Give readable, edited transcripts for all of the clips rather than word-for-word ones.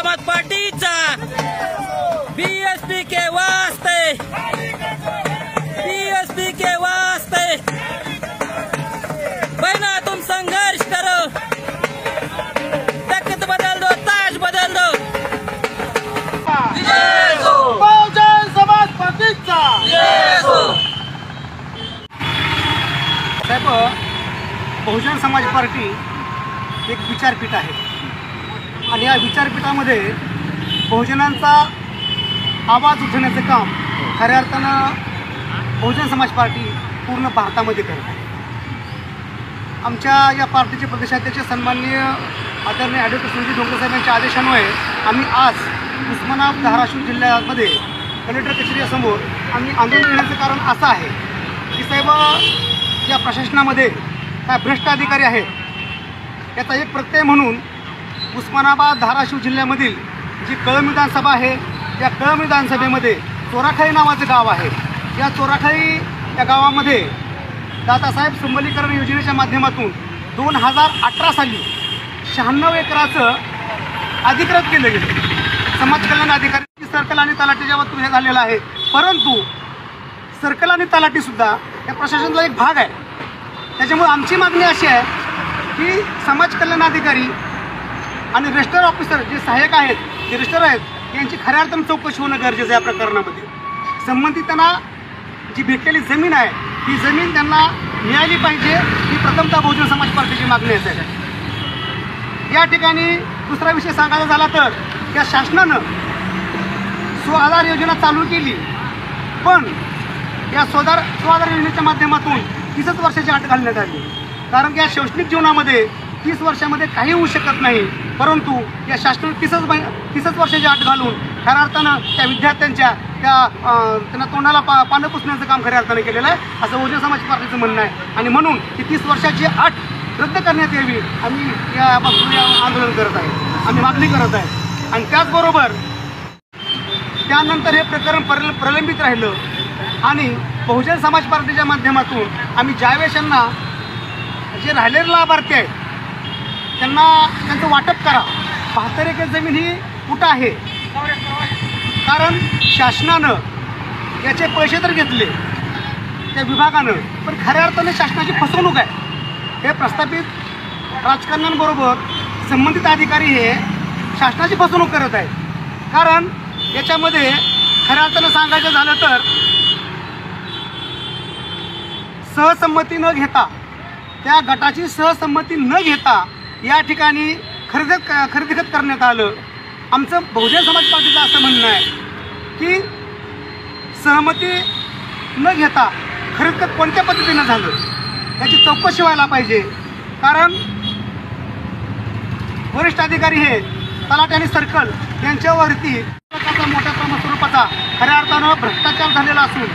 समाज पार्टीचा बीएसपी के वास्ते, बीएसपी के वास्ते बहना तुम संघर्ष करो, तख्त बदल दो, ताज बदल दो। बहुजन समाज पार्टीचा साहेब, बहुजन समाज पार्टी एक विचारपीठ आहे आणि या विचारपीठामध्ये बहुजनांचा आवाज उठवण्याचं काम खऱ्या अर्थानं बहुजन समाज पार्टी पूर्ण भारतामध्ये करत आहे। आमच्या या पार्टीचे प्रदेशाध्यक्ष सन्माननीय आदरणीय ॲडव्होकेट संजय डोंगरे साहेबांच्या आदेशान्वये आम्ही आज उस्मानाबाद धाराशिव जिल्ह्यामध्ये कलेक्टर कचेरीसमोर आम्ही आंदोलन करण्याचं कारण असं आहे की साहेब, या प्रशासनामध्ये काय भ्रष्ट अधिकारी आहेत याचा एक प्रत्यय म्हणून उस्मानाबाद धाराशिव जिल्ह्यामधील जी कळंब विधानसभा आहे, या कळंब विधानसभेमध्ये चोराखाई नावाचं गाव आहे। या चोराखाई या गावामध्ये दादासाहेब संबलीकरण योजनेच्या माध्यमातून 2018 साली 96 एकराचं अधिकृत केलं गेलं। समाज कल्याण अधिकारी सर्कल आणि तलाठीच्या वतीने हे झालेलं आहे, परंतु सर्कल आणि तलाठीसुद्धा या प्रशासनाचा एक भाग आहे। त्याच्यामुळे आमची मागणी अशी आहे की समाज कल्याण अधिकारी आणि रजिस्टर ऑफिसर जे सहाय्यक आहेत, जे रजिस्टर आहेत, यांची खऱ्या अर्थानं चौकशी होणं गरजेचं आहे। या प्रकरणामध्ये संबंधितांना जी भेटलेली जमीन आहे ती जमीन त्यांना मिळाली पाहिजे, ही प्रथमतः बहुजन समाज पार्टीची मागणी असेल। या ठिकाणी दुसरा विषय सांगायचा झाला तर या शासनानं 16,000 योजना चालू केली, पण या 16,000 योजनेच्या माध्यमातून 30 वर्षाची अट घालण्यात आली, कारण की या शैक्षणिक जीवनामध्ये 30 वर्षामध्ये काही होऊ शकत नाही, परंतु या शासनाने 30 वर्षाची अट घालून खऱ्या अर्थानं त्या विद्यार्थ्यांच्या त्यांना तोंडाला पानं पुसण्याचं काम खऱ्या अर्थानं केलेलं आहे, असं बहुजन समाज पार्टीचं म्हणणं आहे। आणि म्हणून ती 30 वर्षाची अट रद्द करण्यात यावी, आम्ही या बाबतीत आंदोलन करत आहे, आम्ही मागणी करत आहे। आणि त्याचबरोबर त्यानंतर हे प्रकरण प्रलंबित राहिलं आणि बहुजन समाज पार्टीच्या माध्यमातून आम्ही ज्यावेळेस यांना जे राहिलेले लाभार्थी आहेत त्यांना त्यांचं वाटप करा। 72 एकर जमीन ही कुठं आहे, कारण शासनानं याचे पैसे तर घेतले त्या विभागानं, पण खऱ्या अर्थाने शासनाची फसवणूक आहे। हे प्रस्थापित राजकारण्यांबरोबर संबंधित अधिकारी हे शासनाची फसवणूक करत आहेत, कारण याच्यामध्ये खऱ्या अर्थानं सांगायचं झालं तर सहसंमती न घेता, त्या गटाची सहसंमती न घेता या ठिकाणी खरेदीखत करण्यात आलं। आमचं बहुजन समाज पार्टीचं असं म्हणणं आहे की सहमती न घेता खरेदीखत कोणत्या पद्धतीनं झालं याची चौकशी व्हायला पाहिजे, कारण वरिष्ठ अधिकारी हे तलाठी आणि सर्कल यांच्यावरती मोठ्या स्वरूपाचा खऱ्या अर्थानं भ्रष्टाचार झालेला असून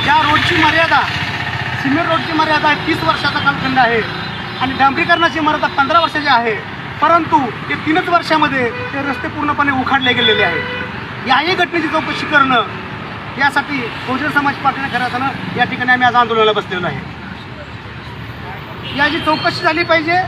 ज्या रोडची मर्यादा, सिमेंट रोडची मर्यादा 30 वर्षाचा कालखंड आहे आणि डांबरीकरणाची मर्यादा 15 वर्षाची आहे, परंतु ते 3च वर्षामध्ये ते रस्ते पूर्णपणे उखाडले गेलेले आहेत। याही घटनेची चौकशी करणं यासाठी बहुजन समाज पार्टीने खऱ्या अर्थानं या ठिकाणी आम्ही आज आंदोलनाला बसलेलो आहे। याची चौकशी झाली पाहिजे।